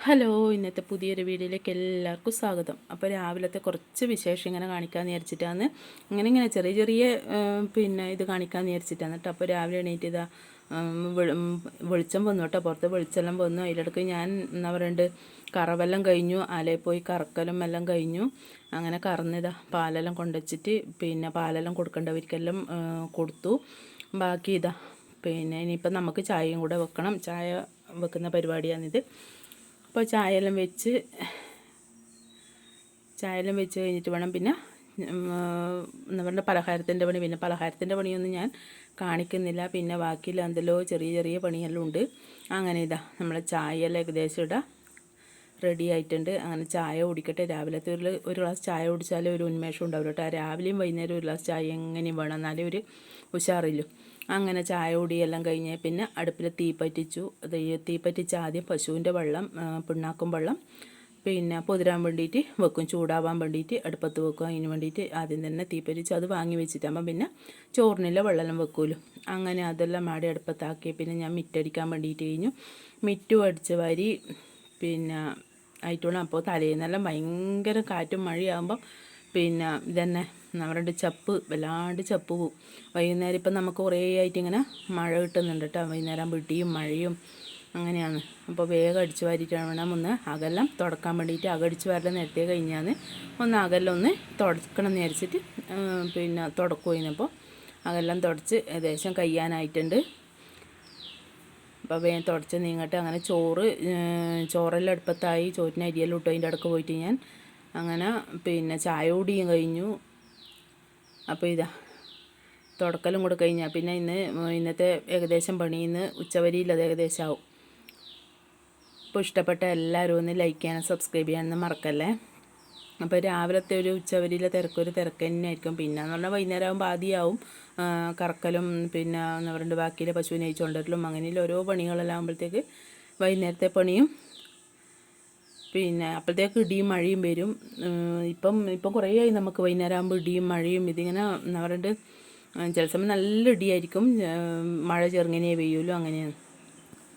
Hello, ഇന്നത്തെ പുതിയൊരു വീഡിയോയിലേക്ക് എല്ലാവർക്കും സ്വാഗതം. അപ്പോൾ രാവിലത്തെ കുറച്ച് വിശേഷം ഇങ്ങനെ കാണിക്കാമെന്ന് വിചാരിച്ചിട്ടാണ്. ഇങ്ങനെ ചെറിയ ചെറിയ ഇത് കാണിക്കാമെന്ന് വിചാരിച്ചിട്ടാണ് കേട്ടോ. അപ്പോൾ രാവിലെ എണീറ്റ് ഇതാ വെളിച്ചം വന്നു കേട്ടോ. പുറത്ത് വെളിച്ചെല്ലാം വന്നു. അതിലിടക്ക് ഞാൻ എന്താ പറയുക, കറവെല്ലാം കഴിഞ്ഞു, ആലയിൽ പോയി കറക്കലും എല്ലാം കഴിഞ്ഞു. അങ്ങനെ കറന്നിതാ പാലെല്ലാം കൊണ്ടുവച്ചിട്ട് പാലെല്ലാം കൊടുക്കേണ്ടവർക്കെല്ലാം കൊടുത്തു. ബാക്കി ഇതാ ഇനിയിപ്പം നമുക്ക് ചായയും കൂടെ വെക്കണം. ചായ വെക്കുന്ന പരിപാടിയാണിത്. അപ്പോൾ ചായയെല്ലാം വെച്ച് കഴിഞ്ഞിട്ട് വേണം പിന്നെ എന്താ പറയുക പലഹാരത്തിൻ്റെ പണി. പിന്നെ പലഹാരത്തിൻ്റെ പണിയൊന്നും ഞാൻ കാണിക്കുന്നില്ല. പിന്നെ ബാക്കിയിൽ എന്തെല്ലോ ചെറിയ ചെറിയ പണിയെല്ലാം ഉണ്ട്. അങ്ങനെ ഇതാ നമ്മളെ ചായയെല്ലാം ഏകദേശം റെഡി ആയിട്ടുണ്ട്. അങ്ങനെ ചായ കുടിക്കട്ടെ. രാവിലത്തെ ഒരു ഗ്ലാസ് ചായ കുടിച്ചാലേ ഒരു ഉന്മേഷം ഉണ്ടാവില്ല കേട്ടോ. രാവിലെയും വൈകുന്നേരം ഒരു ഗ്ലാസ് ചായ എങ്ങനെയും വേണം, എന്നാലേ ഒരു ഉഷാറില്ലു. അങ്ങനെ ചായ കുടിയെല്ലാം കഴിഞ്ഞ് പിന്നെ അടുപ്പിൽ തീ പറ്റിച്ച് ആദ്യം പശുവിൻ്റെ വെള്ളം, പിണ്ണാക്കും വെള്ളം പൊതിരാൻ വേണ്ടിയിട്ട് വെക്കും. ചൂടാവാൻ വേണ്ടിയിട്ട് അടുപ്പത്ത് വെക്കും. അതിന് വേണ്ടിയിട്ട് ആദ്യം തന്നെ തീ പറ്റിച്ച് അത് വാങ്ങി വെച്ചിട്ടാകുമ്പം പിന്നെ ചോറിനുള്ള വെള്ളം വെക്കുമല്ലോ. അങ്ങനെ അതെല്ലാം മാടി അടുപ്പത്താക്കി പിന്നെ ഞാൻ മിറ്റടിക്കാൻ വേണ്ടിയിട്ട് കഴിഞ്ഞു. മിറ്റും അടിച്ച് വാരി ആയിട്ടുള്ള. അപ്പോൾ തലേന്നെല്ലാം ഭയങ്കര കാറ്റും മഴയാകുമ്പം ഇതന്നെ നമ്മുടെ ചപ്പ് വല്ലാണ്ട് ചപ്പ് പോവും. വൈകുന്നേരം ഇപ്പം നമുക്ക് കുറേ ആയിട്ട് ഇങ്ങനെ മഴ കിട്ടുന്നുണ്ട് കേട്ടോ. വൈകുന്നേരം പിടിയും മഴയും അങ്ങനെയാണ്. അപ്പോൾ വേഗം അടിച്ച് വാരിയിട്ടാണ് വേണം ഒന്ന് അകലം തുടക്കാൻ വേണ്ടിയിട്ട്. അകടിച്ച് വാരൽ നേരത്തെ കഴിഞ്ഞാൽ ഒന്ന് അകലം ഒന്ന് തുടക്കണം എന്ന് വിചാരിച്ചിട്ട് തുടക്കുമായിരുന്നപ്പോൾ അകലം തുടച്ച് ഏകദേശം കഴിയാനായിട്ടുണ്ട്. അപ്പോൾ വേഗം തുടച്ച് നീങ്ങട്ടെ. അങ്ങനെ ചോറെല്ലാം അടുപ്പത്തായി. ചോറ്റിന് അരിയെല്ലാം ഇട്ടു. അതിൻ്റെ അടുക്ക് പോയിട്ട് ഞാൻ അങ്ങനെ ചായ കുടിയും കഴിഞ്ഞു. അപ്പോൾ ഇതാ തുടക്കലും കൂടെ കഴിഞ്ഞാൽ പിന്നെ ഇന്നത്തെ ഏകദേശം പണി ഉച്ചവരിയില്ലത് ഏകദേശം ആവും. അപ്പോൾ ഇഷ്ടപ്പെട്ട എല്ലാവരും ഒന്ന് ലൈക്ക് ചെയ്യാനും സബ്സ്ക്രൈബ് ചെയ്യാനൊന്നും മറക്കല്ലേ. അപ്പോൾ രാവിലത്തെ ഒരു ഉച്ചവരിയിലെ തിരക്ക് തന്നെയായിരിക്കും. പിന്നെ എന്ന് പറഞ്ഞാൽ വൈകുന്നേരം ആകുമ്പോൾ ആദ്യമാവും കറക്കലും എന്താ പറയുക ബാക്കിയിലെ പശുവിനെ അയച്ചുകൊണ്ടിരലും അങ്ങനെയുള്ള ഓരോ പണികളെല്ലാം ആകുമ്പോഴത്തേക്ക് വൈകുന്നേരത്തെ പണിയും അപ്പോഴത്തേക്ക് ഇടിയും മഴയും വരും. ഇപ്പം കുറേ ആയി നമുക്ക് വൈകുന്നേരം ആകുമ്പോൾ ഇടിയും മഴയും. ഇതിങ്ങനെ എന്താ പറയുക ചില സമയം നല്ല ഇടിയായിരിക്കും, മഴ ചെറുങ്ങനെ പെയ്യുമല്ലോ. അങ്ങനെയാണ്.